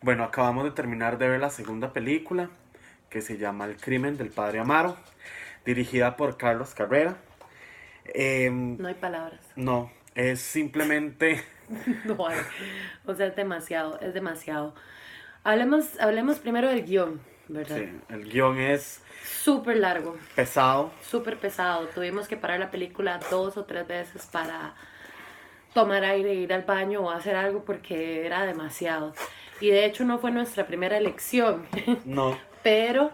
Bueno, acabamos de terminar de ver la segunda película, que se llama El crimen del padre Amaro, dirigida por Carlos Carrera. Em, No hay palabras. no, es simplemente, No hay. O sea, es demasiado, es demasiado. Hablemos primero del guión, ¿verdad? sí, el guión es Súper largo, pesado. súper pesado. Tuvimos que parar la película 2 o 3 veces para tomar aire, ir al baño o hacer algo porque era demasiado. Y de hecho no fue nuestra primera elección, No, pero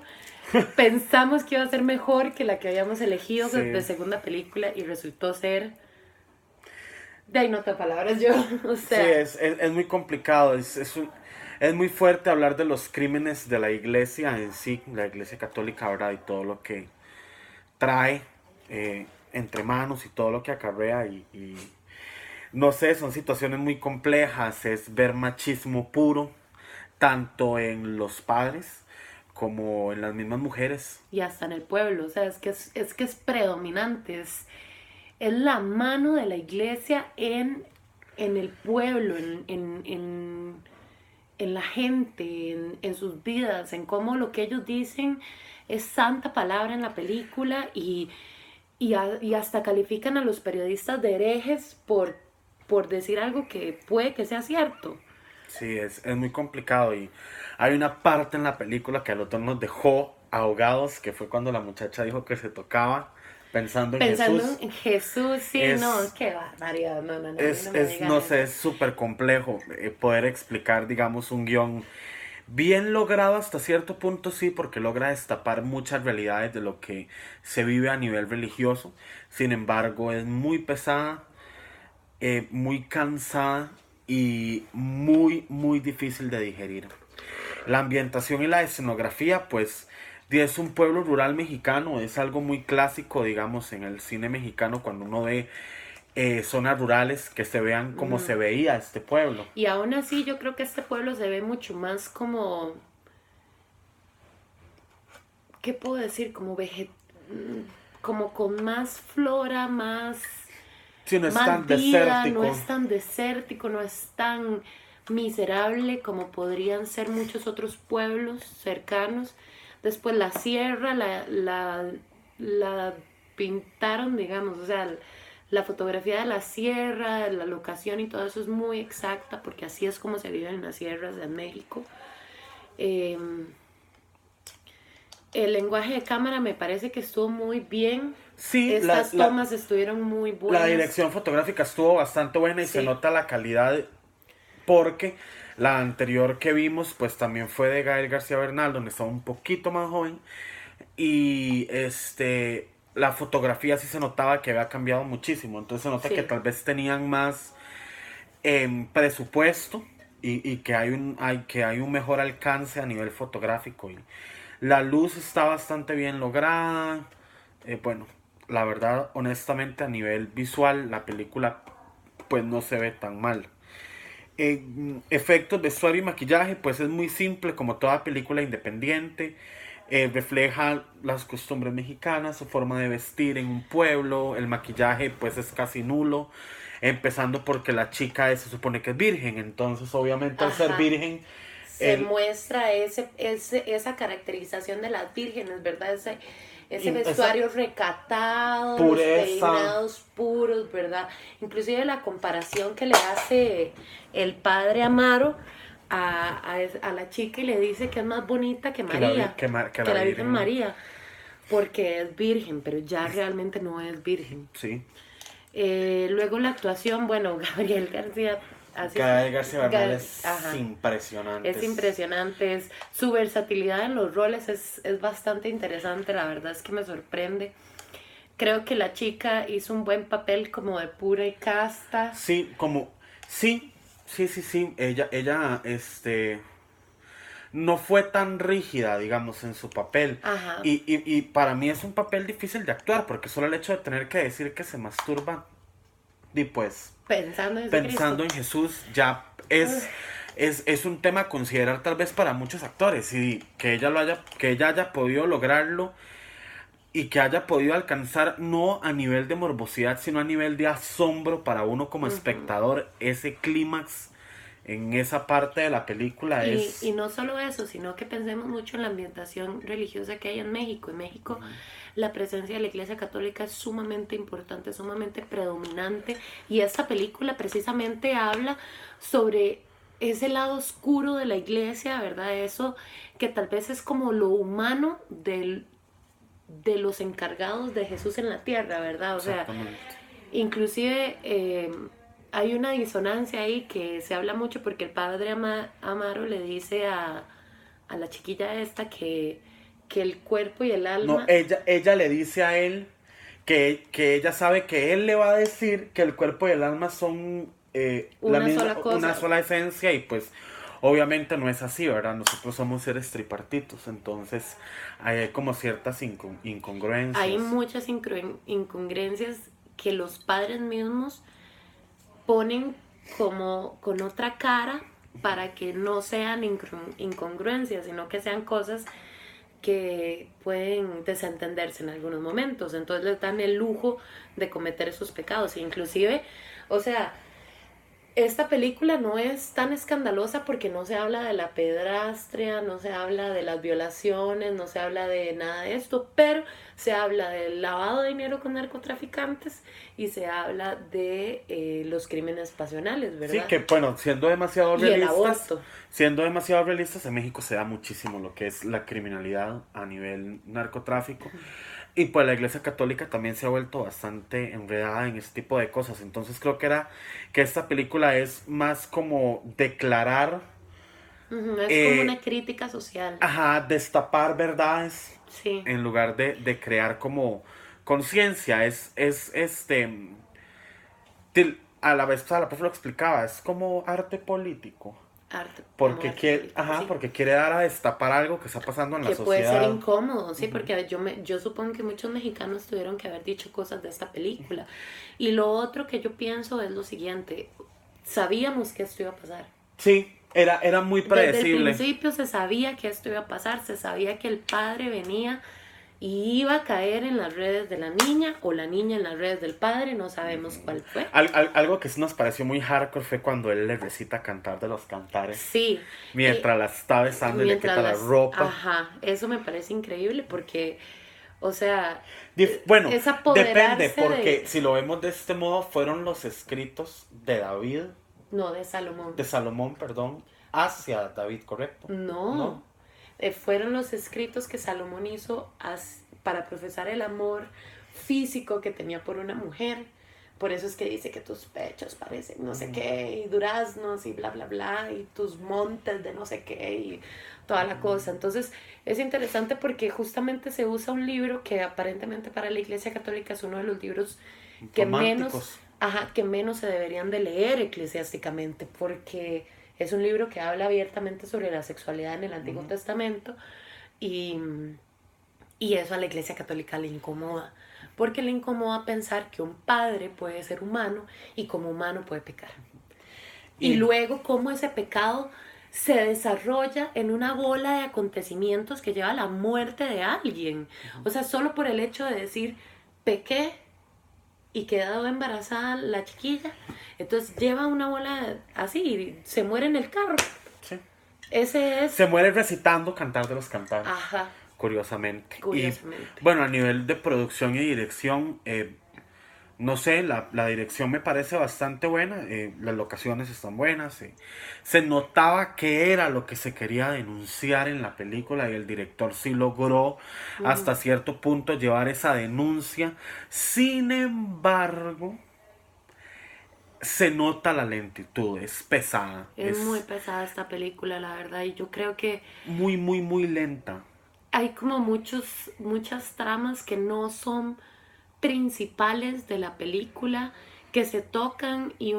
pensamos que iba a ser mejor que la que habíamos elegido de sí, segunda película y resultó ser... De ahí no tengo palabras yo, o sí, sea, es muy complicado, es muy fuerte hablar de los crímenes de la iglesia en sí, la iglesia católica, ¿verdad? Y todo lo que trae entre manos y todo lo que acarrea y no sé, son situaciones muy complejas, es ver machismo puro, tanto en los padres como en las mismas mujeres. y hasta en el pueblo, o sea, es que es predominante, es la mano de la iglesia en el pueblo, en la gente, en sus vidas, en cómo lo que ellos dicen es santa palabra en la película y hasta califican a los periodistas de herejes por decir algo que puede que sea cierto. Sí, es muy complicado y hay una parte en la película que a los dos nos dejó ahogados, que fue cuando la muchacha dijo que se tocaba pensando en Pensando Jesús. en Jesús, sí, no, Es, qué barbaridad, no, no, no, a mí no me digan no sé, eso. es súper complejo poder explicar, digamos, un guión bien logrado hasta cierto punto, sí, porque logra destapar muchas realidades de lo que se vive a nivel religioso. Sin embargo, es muy pesada, muy cansada y muy difícil de digerir. La ambientación y la escenografía, pues, es un pueblo rural mexicano, es algo muy clásico, digamos, en el cine mexicano cuando uno ve zonas rurales que se vean como se veía este pueblo. Y aún así yo creo que este pueblo se ve mucho más como, ¿qué puedo decir? Como con más flora, Si no es más tan vida, no desértico. es tan desértico, no es tan miserable como podrían ser muchos otros pueblos cercanos. Después la sierra la pintaron, digamos, o sea, la fotografía de la sierra, la locación y todo eso es muy exacta porque así es como se vive en las sierras de México. Eh, el lenguaje de cámara me parece que estuvo muy bien. Sí, Estas tomas estuvieron muy la buenas. dirección fotográfica estuvo bastante buena y se Sí, nota la calidad porque la anterior que vimos pues también fue de Gael García Bernal, donde estaba un poquito más joven y la fotografía sí se notaba que había cambiado muchísimo, entonces se nota que sí. tal vez tenían más presupuesto y que que hay un mejor alcance a nivel fotográfico y la luz está bastante bien lograda. Bueno, la verdad, honestamente, a nivel visual, la película pues no se ve tan mal. Efectos, vestuario y maquillaje, pues es muy simple, como toda película independiente. Refleja las costumbres mexicanas, su forma de vestir en un pueblo. El maquillaje, pues es casi nulo. Empezando porque la chica se supone que es virgen, entonces, obviamente, al ser Ajá. virgen, Se el, muestra esa caracterización de las vírgenes, ¿verdad? Ese esa vestuario recatado, los pureza. peinados puros, ¿verdad? Inclusive la comparación que le hace el padre Amaro a la chica y le dice que es más bonita que María, Que que la la Virgen virgen. María, porque es virgen, pero ya realmente no es virgen. Sí. Luego la actuación, bueno, Gabriel García hace, Gael García Bernal es ajá, impresionante. es impresionante, su versatilidad en los roles es bastante interesante, la verdad es que me sorprende. Creo que la chica hizo un buen papel como de pura y casta. Sí, como. Sí, sí. Ella, no fue tan rígida, digamos, en su papel. Ajá, Y para mí es un papel difícil de actuar, porque solo el hecho de tener que decir que se masturba, y pues, pensando en Jesucristo. pensando en Jesús, ya es un tema a considerar tal vez para muchos actores. Y que ella haya podido lograrlo y que haya podido alcanzar no a nivel de morbosidad, sino a nivel de asombro para uno como espectador, ese clímax en esa parte de la película es... Y no solo eso, sino que pensemos mucho en la ambientación religiosa que hay en México. En México la presencia de la Iglesia Católica es sumamente importante, sumamente predominante. Y esta película precisamente habla sobre ese lado oscuro de la Iglesia, ¿verdad? Eso que tal vez es como lo humano de los encargados de Jesús en la tierra, ¿verdad? O sea, inclusive hay una disonancia ahí que se habla mucho porque el padre Amaro le dice a la chiquilla esta que el cuerpo y el alma... No, ella le dice a él que ella sabe que él le va a decir que el cuerpo y el alma son sola cosa. una sola esencia, y pues obviamente no es así, ¿verdad? Nosotros somos seres tripartitos, entonces hay como ciertas incongruencias. Hay muchas incongruencias que los padres mismos ponen como con otra cara para que no sean incongruencias, sino que sean cosas que pueden desentenderse en algunos momentos. Entonces les dan el lujo de cometer esos pecados. Inclusive, o sea, esta película no es tan escandalosa porque no se habla de la pedrastria, no se habla de las violaciones, no se habla de nada de esto, pero se habla del lavado de dinero con narcotraficantes y se habla de los crímenes pasionales, ¿verdad? Sí, que bueno, siendo demasiado y el realistas, aborto. en México se da muchísimo lo que es la criminalidad a nivel narcotráfico. Y pues la Iglesia Católica también se ha vuelto bastante enredada en ese tipo de cosas. Entonces creo que esta película es más como declarar... Es como una crítica social. Ajá, destapar verdades Sí. en lugar de crear como conciencia. A la vez, a la vez lo explicaba, es como arte político. Arte, Porque arte quiere, político, ajá, sí. porque quiere dar a destapar algo que está pasando en la Que puede sociedad. ser incómodo, sí, porque yo supongo que muchos mexicanos tuvieron que haber dicho cosas de esta película. Y lo otro que yo pienso es lo siguiente, sabíamos que esto iba a pasar. Sí, era muy Desde el predecible. principio se sabía que esto iba a pasar, se sabía que el padre venía y iba a caer en las redes de la niña o la niña en las redes del padre, no sabemos cuál fue. Algo que sí nos pareció muy hardcore fue cuando él le recita Cantar de los Cantares. Sí. Mientras la está besando y le quita la ropa. Ajá, eso me parece increíble porque, o sea, Bueno, es apoderarse depende, porque de... si lo vemos de este modo, fueron los escritos de David, No, de Salomón. de Salomón, perdón, hacia David, ¿correcto? No. Fueron los escritos que Salomón hizo para profesar el amor físico que tenía por una mujer. Por eso es que dice que tus pechos parecen no sé qué, y duraznos, y bla, bla, bla, y tus montes de no sé qué, y toda la cosa. Entonces, es interesante porque justamente se usa un libro que aparentemente para la Iglesia Católica es uno de los libros que menos se deberían de leer eclesiásticamente, porque es un libro que habla abiertamente sobre la sexualidad en el Antiguo Testamento y eso a la Iglesia Católica le incomoda, porque le incomoda pensar que un padre puede ser humano y como humano puede pecar. Y luego cómo ese pecado se desarrolla en una bola de acontecimientos que lleva a la muerte de alguien. O sea, solo por el hecho de decir, pequé y quedó embarazada la chiquilla, entonces lleva una bola así y se muere en el carro. Sí. Ese es... Se muere recitando Cantar de los Cantares. Ajá. Curiosamente. Y, bueno, a nivel de producción y dirección, no sé, la dirección me parece bastante buena, las locaciones están buenas, se notaba que era lo que se quería denunciar en la película y el director sí logró hasta cierto punto llevar esa denuncia. Sin embargo, se nota la lentitud, es pesada. Es muy pesada esta película, la verdad, y yo creo que... Muy, muy, muy lenta. Hay como muchas tramas que no son principales de la película, que se tocan y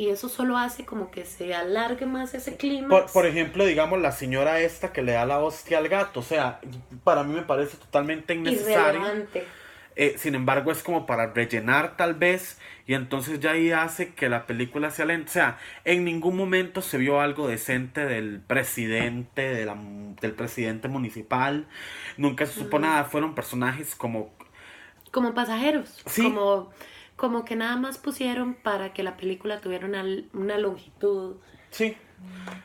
eso solo hace como que se alargue más ese clima. Por ejemplo, digamos, la señora esta que le da la hostia al gato, o sea, para mí me parece totalmente innecesario. Irrelevante. Sin embargo, es como para rellenar tal vez, y entonces ya ahí hace que la película sea lenta. O sea, en ningún momento se vio algo decente del presidente, del presidente municipal, nunca se supo nada, fueron personajes como pasajeros, ¿sí? como que nada más pusieron para que la película tuviera una longitud Sí.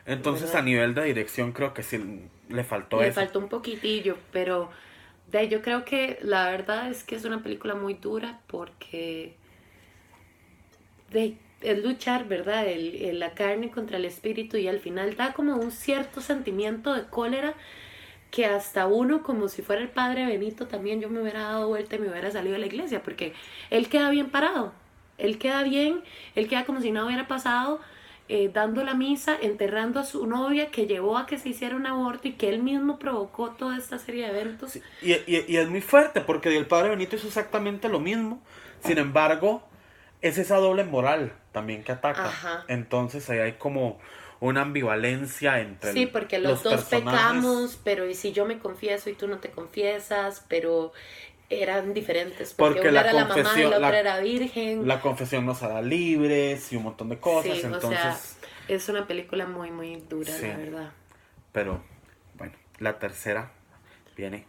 Entonces ¿verdad? a nivel de dirección creo que sí le faltó Le eso. faltó un poquitillo, pero de ahí yo creo que la verdad es que es una película muy dura porque es luchar, ¿verdad? La carne contra el espíritu y al final da como un cierto sentimiento de cólera que hasta uno, como si fuera el padre Benito, también yo me hubiera dado vuelta y me hubiera salido de la iglesia, porque él queda bien parado, él queda bien, él queda como si no hubiera pasado, dando la misa, enterrando a su novia que llevó a que se hiciera un aborto y que él mismo provocó toda esta serie de eventos. Sí, y es muy fuerte porque el padre Benito hizo exactamente lo mismo. Sin embargo, es esa doble moral también que ataca. Ajá. Entonces ahí hay como una ambivalencia entre Sí, porque los los dos personajes. pecamos, pero y si yo me confieso y tú no te confiesas, pero eran diferentes, porque Porque una era la mamá y la otra era virgen. la confesión nos hará libres y un montón de cosas. Sí, o sea, Entonces, es una película muy, muy dura, sí. la verdad. Pero bueno, la tercera viene